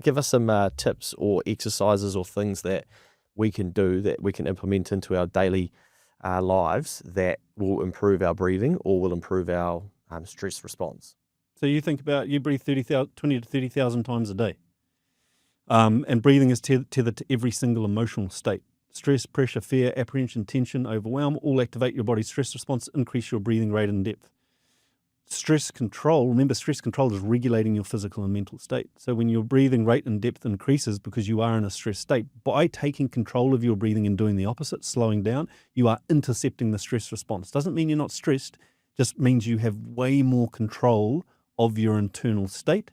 give us some tips or exercises or things that we can do, that we can implement into our daily lives that will improve our breathing or will improve our stress response. So you think about, you breathe 20 to 30,000 times a day. And breathing is tethered to every single emotional state. Stress, pressure, fear, apprehension, tension, overwhelm, all activate your body's stress response, increase your breathing rate and depth. Stress control, remember, stress control is regulating your physical and mental state. So when your breathing rate and depth increases because you are in a stress state, by taking control of your breathing and doing the opposite, slowing down, you are intercepting the stress response. Doesn't mean you're not stressed, just means you have way more control of your internal state,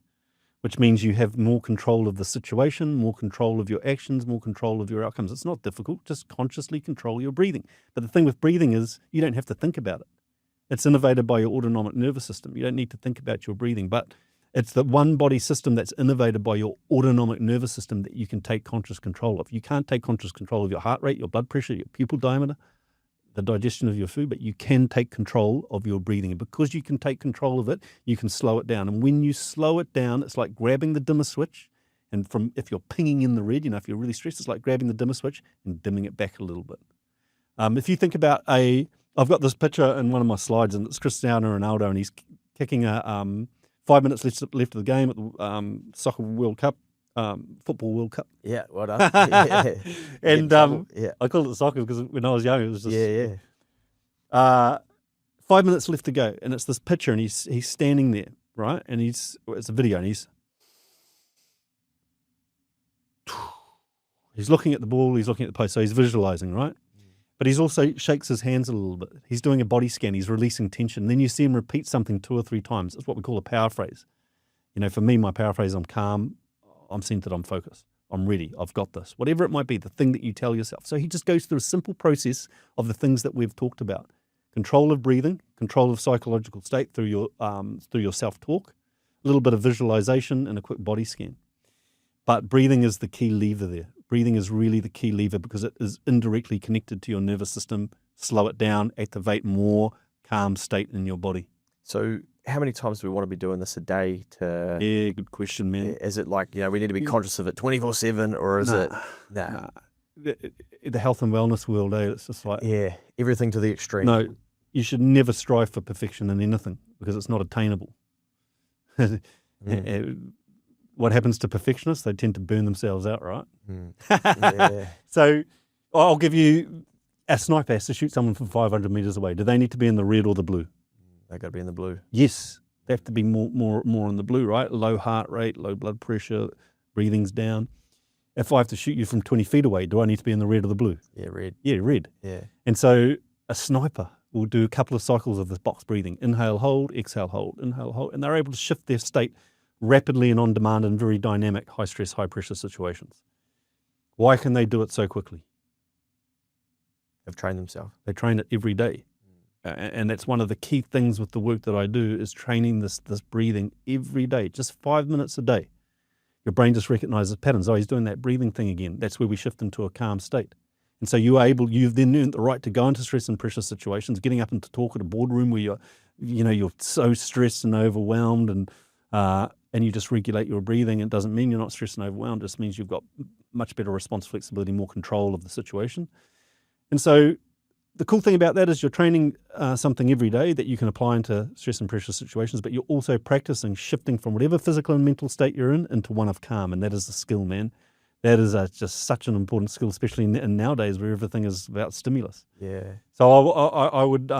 which means you have more control of the situation, more control of your actions, more control of your outcomes. It's not difficult, just consciously control your breathing. But the thing with breathing is you don't have to think about it. It's innervated by your autonomic nervous system. You don't need to think about your breathing, but it's the one body system that's innervated by your autonomic nervous system that you can take conscious control of. You can't take conscious control of your heart rate, your blood pressure, your pupil diameter, the digestion of your food, but you can take control of your breathing. And because you can take control of it, you can slow it down. And when you slow it down, it's like grabbing the dimmer switch. And if you're pinging in the red, if you're really stressed, it's like grabbing the dimmer switch and dimming it back a little bit. If you think about I've got this picture in one of my slides, and it's Cristiano Ronaldo, and he's kicking 5 minutes left of the game at the Soccer World Cup, Football World Cup. Yeah, well done. Yeah. And yeah. I call it soccer because when I was young, it was just... Yeah. 5 minutes left to go, and it's this picture, and he's standing there, right? And it's a video, and he's looking at the ball, he's looking at the post, so he's visualizing, right? But he's also shakes his hands a little bit. He's doing a body scan. He's releasing tension. Then you see him repeat something 2 or 3 times. It's what we call a power phrase. For me, my power phrase, I'm calm, I'm centered, I'm focused, I'm ready, I've got this. Whatever it might be, the thing that you tell yourself. So he just goes through a simple process of the things that we've talked about. Control of breathing, control of psychological state through your self-talk, a little bit of visualization, and a quick body scan. But breathing is the key lever there. Breathing is really the key lever because it is indirectly connected to your nervous system. Slow it down, activate more calm state in your body. So how many times do we want to be doing this a day? Yeah, good question, man. Is it like, we need to be conscious of it 24/7, or is it? Nah. The health and wellness world, it's just like... Yeah, everything to the extreme. No, you should never strive for perfection in anything because it's not attainable. What happens to perfectionists? They tend to burn themselves out, right? Yeah. So I'll give you, a sniper has to shoot someone from 500 meters away. Do they need to be in the red or the blue? They got to be in the blue. Yes, they have to be more in the blue, right? Low heart rate, low blood pressure, breathing's down. If I have to shoot you from 20 feet away, do I need to be in the red or the blue? Yeah, red. Yeah, red. Yeah. And so a sniper will do a couple of cycles of this box breathing. Inhale, hold, exhale, hold, inhale, hold. And they're able to shift their state rapidly and on demand in very dynamic, high stress, high pressure situations. Why can they do it so quickly? They've trained themselves. They train it every day. And that's one of the key things with the work that I do is training this breathing every day, just 5 minutes a day. Your brain just recognizes patterns. Oh, he's doing that breathing thing again. That's where we shift into a calm state. And so you've then earned the right to go into stress and pressure situations, getting up and to talk at a boardroom where you're so stressed and overwhelmed, and you just regulate your breathing. It doesn't mean you're not stressed and overwhelmed. It just means you've got much better response flexibility, more control of the situation. And so the cool thing about that is you're training something every day that you can apply into stress and pressure situations, but you're also practicing shifting from whatever physical and mental state you're in into one of calm. And that is a skill, man. That is just such an important skill, especially in nowadays where everything is about stimulus. Yeah. So I would...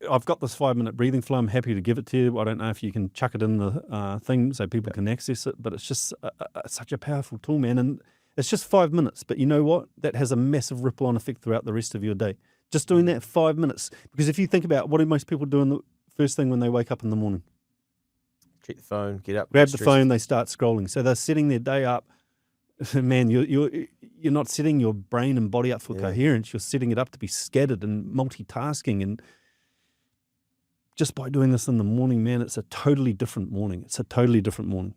I've got this 5 minute breathing flow. I'm happy to give it to you. I don't know if you can chuck it in the thing so people can access it, but it's just such a powerful tool, man. And it's just 5 minutes, but you know what? That has a massive ripple on effect throughout the rest of your day. Just doing that 5 minutes. Because if you think about what do most people do in the first thing when they wake up in the morning? Check the phone, get up. Grab the phone, they start scrolling. So they're setting their day up. Man, you're not setting your brain and body up for coherence. You're setting it up to be scattered and multitasking. And just by doing this in the morning, man, it's a totally different morning. It's a totally different morning.